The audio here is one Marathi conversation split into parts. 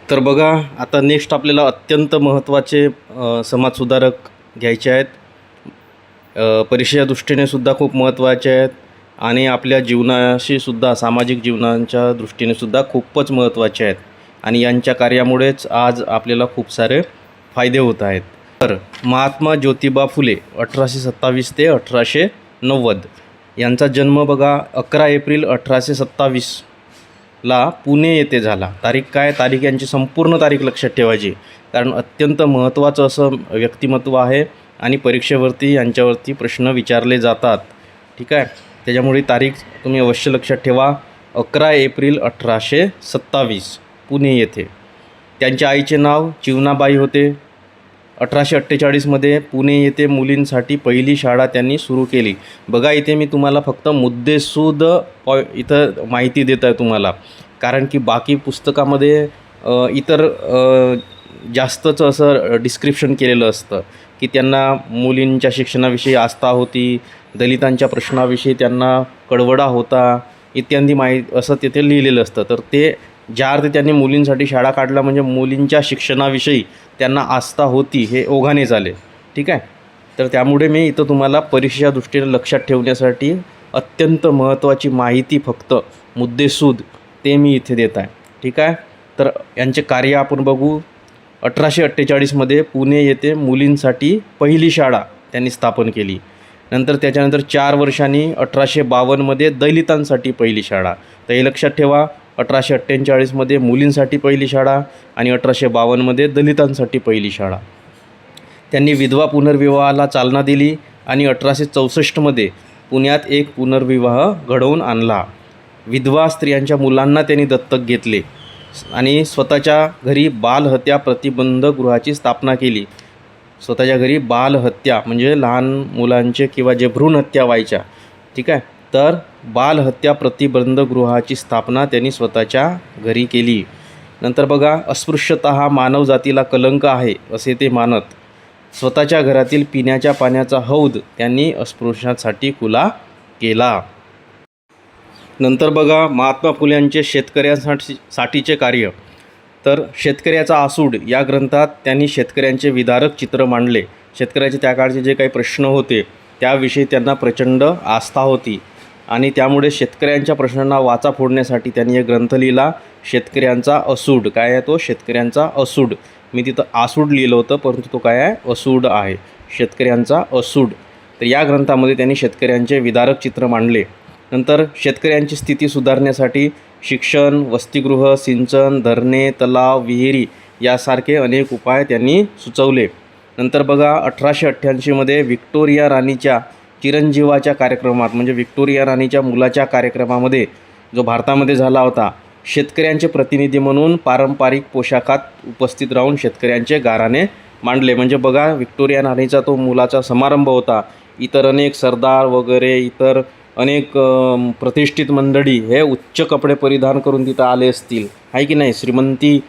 तर बघा, आता नेक्स्ट आपल्याला अत्यंत महत्त्वाचे समाजसुधारक घ्यायचे आहेत. परीक्षेच्या दृष्टीने सुद्धा खूप महत्त्वाचे आहेत आणि आपल्या जीवनाशी सुद्धा, सामाजिक जीवनाच्या दृष्टीने सुद्धा खूपच महत्त्वाचे आहेत आणि यांच्या कार्यामुळेच आज आपल्याला खूप सारे फायदे होत आहेत. तर महात्मा ज्योतिबा फुले 1827 ते 1890 यांचा जन्म बघा 11 एप्रिल 1827 ला पुणे येथे झाला. तारीख काय? तारीख यांची संपूर्ण तारीख लक्षात ठेवायची, कारण अत्यंत महत्त्वाचं असं व्यक्तिमत्व आहे आणि परीक्षेवरती यांच्यावरती प्रश्न विचारले जातात. ठीक आहे, त्याच्यामुळे तारीख तुम्ही अवश्य लक्षात ठेवा. 11 एप्रिल 1827 पुणे येथे. त्यांच्या आईचे नाव चिवनाबाई होते. 1848 पुणे येथे मुलींसाठी पहिली शाळा त्यांनी सुरू केली. बघा, इथे मी तुम्हाला फक्त मुद्देसूद इथं माहिती देत आहे तुम्हाला, कारण की बाकी पुस्तकामध्ये इतर जास्तच असं डिस्क्रिप्शन केलेलं असतं की त्यांना मुलींच्या शिक्षणाविषयी आस्था होती, दलितांच्या प्रश्नाविषयी त्यांना कळवळा होता इत्यादी असं तिथे लिहिलेलं असतं. तर ते ज्या अर्थी त्यांनी मुलींसाठी शाळा काढल्या म्हणजे मुलींच्या शिक्षणाविषयी त्यांना आस्था होती हे ओघाने झाले. ठीक आहे, तर त्यामुळे मी इथं तुम्हाला परीक्षेच्या दृष्टीने लक्षात ठेवण्यासाठी अत्यंत महत्त्वाची माहिती, फक्त मुद्देसूद ते मी इथे देत आहे. ठीक आहे, तर यांचे कार्य आपण बघू. 1848 पुणे येथे मुलींसाठी पहिली शाळा त्यांनी स्थापन केली. नंतर त्याच्यानंतर 4 वर्षांनी 1852 दलितांसाठी पहिली शाळा. तर हे लक्षात ठेवा, 1848 मुलींसाठी पहिली शाळा आणि 1852 दलितांसाठी पहिली शाळा. त्यांनी विधवा पुनर्विवाहाला चालना दिली आणि 1864 पुण्यात एक पुनर्विवाह घडवून आणला. विधवा स्त्रियांच्या मुलांना त्यांनी दत्तक घेतले आणि स्वतःच्या घरी बालहत्या प्रतिबंध गृहाची स्थापना केली. स्वतःच्या घरी बालहत्या म्हणजे लहान मुलांचे किंवा जे भ्रूण हत्या व्हायच्या, ठीक आहे, तर बालहत्या प्रतिबंध गृहाची स्थापना त्यांनी स्वतःच्या घरी केली. नंतर बघा, अस्पृश्यता हा मानव जातीला कलंक आहे असे ते मानत स्वतःच्या घरातील पिण्याच्या पाण्याचा हौद त्यांनी अस्पृश्यांसाठी खुला केला. नंतर बघा, महात्मा फुले यांचे शेतकऱ्यांसाठीचे कार्य. तर शेतकऱ्याचा आसूड या ग्रंथात त्यांनी शेतकऱ्यांचे विदारक चित्र मांडले. शेतकऱ्याचे त्या काळचे जे काही प्रश्न होते त्याविषयी त्यांना प्रचंड आस्था होती आणि त्यामुळे शेतकऱ्यांच्या प्रश्नांना वाचा फोडण्यासाठी त्यांनी एक ग्रंथ लिहिला, शेतकऱ्यांचा असूड. काय आहे तो? शेतकऱ्यांचा असूड. मी तिथं आसूड लिहिलं होतं, परंतु तो काय आहे? असूड आहे, शेतकऱ्यांचा असूड. तर या ग्रंथामध्ये त्यांनी शेतकऱ्यांचे विदारक चित्र मांडले. नंतर शेतकऱ्यांची स्थिती सुधारण्यासाठी शिक्षण, वसतिगृह, सिंचन, धरणे, तलाव, विहिरी यासारखे अनेक उपाय त्यांनी सुचवले. नंतर बघा, 1888 व्हिक्टोरिया राणीच्या चिरंजीवाच्या कार्यक्रमात म्हणजे व्हिक्टोरिया राणीच्या मुलाच्या कार्यक्रमामध्ये जो भारतामध्ये झाला होता, शेतकऱ्यांचे प्रतिनिधी म्हणून पारंपरिक पोशाखात उपस्थित राहून शेतकऱ्यांचे गाऱ्हाणे मांडले. म्हणजे बघा, व्हिक्टोरिया राणीचा तो मुलाचा समारंभ होता. इतर अनेक सरदार वगैरे इतर अनेक प्रतिष्ठित मंडळी हे उच्च कपडे परिधान करून तिथं आले असतील, आहे की नाही, श्रीमंती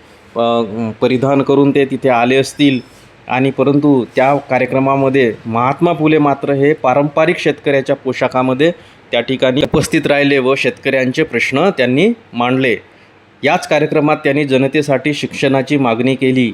परिधान करून ते तिथे आले असतील, आणि परंतु त्या कार्यक्रमामध्ये महात्मा फुले मात्र हे पारंपरिक शेतकऱ्याच्या पोशाखामध्ये त्या ठिकाणी उपस्थित राहिले व शेतकऱ्यांचे प्रश्न त्यांनी मांडले. याच कार्यक्रमात त्यांनी जनतेसाठी शिक्षणाची मागणी केली.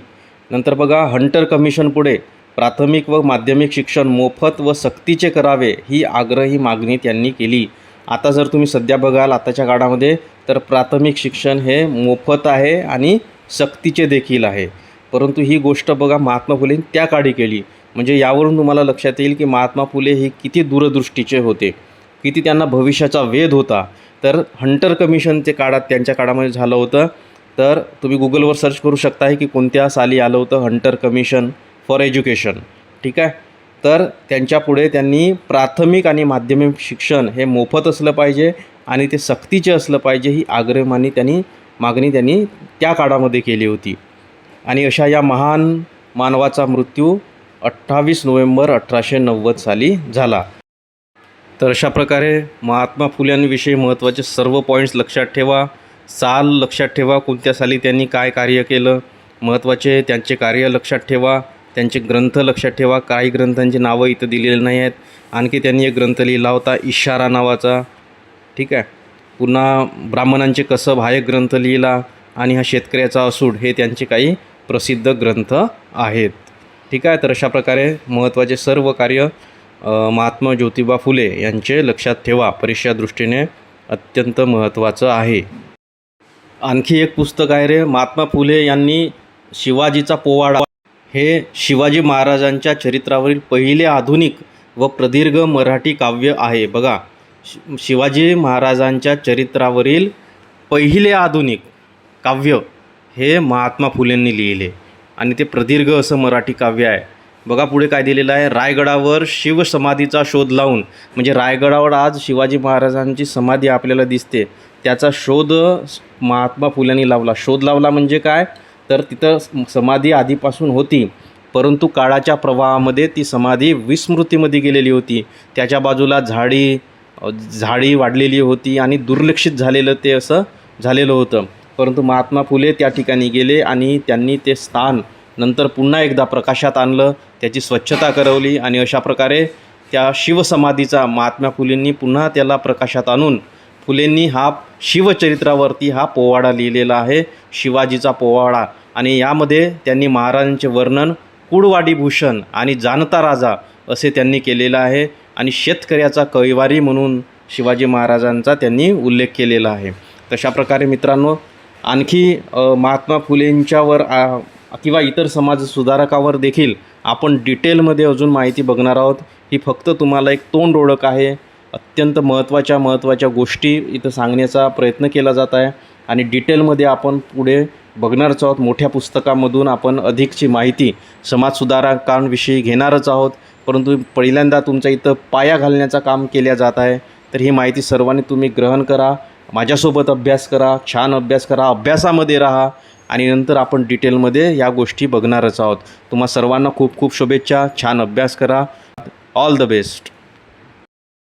नंतर बघा, हंटर कमिशन पुढे प्राथमिक व माध्यमिक शिक्षण मोफत व सक्तीचे करावे ही आग्रही मागणी त्यांनी केली. आता जर तुम्ही सध्या बघाल आताच्या काळामध्ये तर प्राथमिक शिक्षण हे मोफत आहे आणि सक्तीचे देखील आहे, परंतु ही गोष्ट बघा महात्मा फुले त्या काळी केली. म्हणजे यावरून तुम्हाला लक्षात येईल की महात्मा फुले हे किती दूरदृष्टीचे होते, किती त्यांना भविष्याचा वेध होता. तर हंटर कमिशन ते काळात त्यांच्या काळामध्ये झालं होतं. तर तुम्ही गुगलवर सर्च करू शकता की कोणत्या साली आलं होतं हंटर कमिशन फॉर एज्युकेशन. ठीक आहे, तर त्यांच्यापुढे त्यांनी प्राथमिक आणि माध्यमिक शिक्षण हे मोफत असलं पाहिजे आणि ते सक्तीचे असलं पाहिजे ही आग्रही मागणी त्यांनी त्या काळामध्ये केली होती. आणि अशा या महान मानवाचा मृत्यू 28 नोव्हेंबर 1890 साली झाला. तर अशा प्रकारे महात्मा फुल्यांविषयी महत्त्वाचे सर्व पॉईंट्स लक्षात ठेवा. साल लक्षात ठेवा, कोणत्या साली त्यांनी काय कार्य केलं, महत्त्वाचे त्यांचे कार्य लक्षात ठेवा. त्यांचे ग्रंथ लक्षात ठेवा. काही ग्रंथांची नावं इथं दिलेली नाही आहेत. आणखी त्यांनी एक ग्रंथ लिहिला होता इशारा नावाचा. ठीक आहे, पुन्हा ब्राह्मणांचे कसब हा एक ग्रंथ लिहिला. आणि हा शेतकऱ्याचा असूड हे त्यांचे काही प्रसिद्ध ग्रंथ आहेत. ठीक आहे. तर अशा प्रकारे महत्त्वाचे सर्व कार्य महात्मा ज्योतिबा फुले यांचे लक्षात ठेवा. परीक्षा दृष्टीने अत्यंत महत्त्वाचं आहे. आणखी एक पुस्तक आहे रे, महात्मा फुले यांनी शिवाजीचा पोवाडा हे शिवाजी महाराजांच्या चरित्रावरील पहिले आधुनिक व प्रदीर्घ मराठी काव्य आहे. बघा, शिवाजी महाराजांच्या चरित्रावरील पहिले आधुनिक काव्य हे महात्मा फुलेंनी लिहिले आणि ते प्रदीर्घ असं मराठी काव्य आहे. बघा पुढे काय दिलेलं आहे, रायगडावर शिवसमाधीचा शोध लावून, म्हणजे रायगडावर आज शिवाजी महाराजांची समाधी आपल्याला दिसते, त्याचा शोध महात्मा फुल्यांनी लावला. शोध लावला म्हणजे काय, तर तिथं समाधी आधीपासून होती, परंतु काळाच्या प्रवाहामध्ये ती समाधी विस्मृतीमध्ये गेलेली होती. त्याच्या बाजूला झाडी वाढलेली होती आणि दुर्लक्षित झालेलं ते असं झालेलं होतं. परंतु महात्मा फुले त्या ठिकाणी गेले आणि त्यांनी ते स्थान नंतर पुन्हा एकदा प्रकाशात आणलं, त्याची स्वच्छता करवली आणि अशा प्रकारे त्या शिवसमाधीचा महात्मा फुलेंनी पुन्हा त्याला प्रकाशात आणून फुलेंनी हा शिवचरित्रावरती हा पोवाडा लिहिलेला आहे, शिवाजीचा पोवाडा. आणि यामध्ये त्यांनी महाराजांचे वर्णन कुळवाडी भूषण आणि जाणता राजा असे त्यांनी केलेलं आहे आणि शेतकऱ्याचा कैवारी म्हणून शिवाजी महाराजांचा त्यांनी उल्लेख केलेला आहे. तशा प्रकारे मित्रांनो, आणखी महात्मा फुलेंच्यावर किंवा इतर समाजसुधारकावर देखील आपण डिटेलमध्ये अजून माहिती बघणार आहोत. ही फक्त तुम्हाला एक तोंड ओळख आहे. अत्यंत महत्त्वाच्या गोष्टी इथं सांगण्याचा प्रयत्न केला जात आहे आणि डिटेलमध्ये आपण पुढे बघणारच आहोत. मोठ्या पुस्तकामधून आपण अधिकची माहिती समाजसुधारकांविषयी घेणारच आहोत. परंतु पहिल्यांदा तुमच्या इथं पाया घालण्याचं काम केल्या जात आहे. तर ही माहिती सर्वांनी तुम्ही ग्रहण करा, माझ्यासोबत अभ्यास करा, छान अभ्यास करा, अभ्यासामध्ये राहा आणि नंतर आपण डिटेलमध्ये या गोष्टी बघणारच आहोत. तुम्हा सर्वांना खूप खूप शुभेच्छा. छान अभ्यास करा. All the best.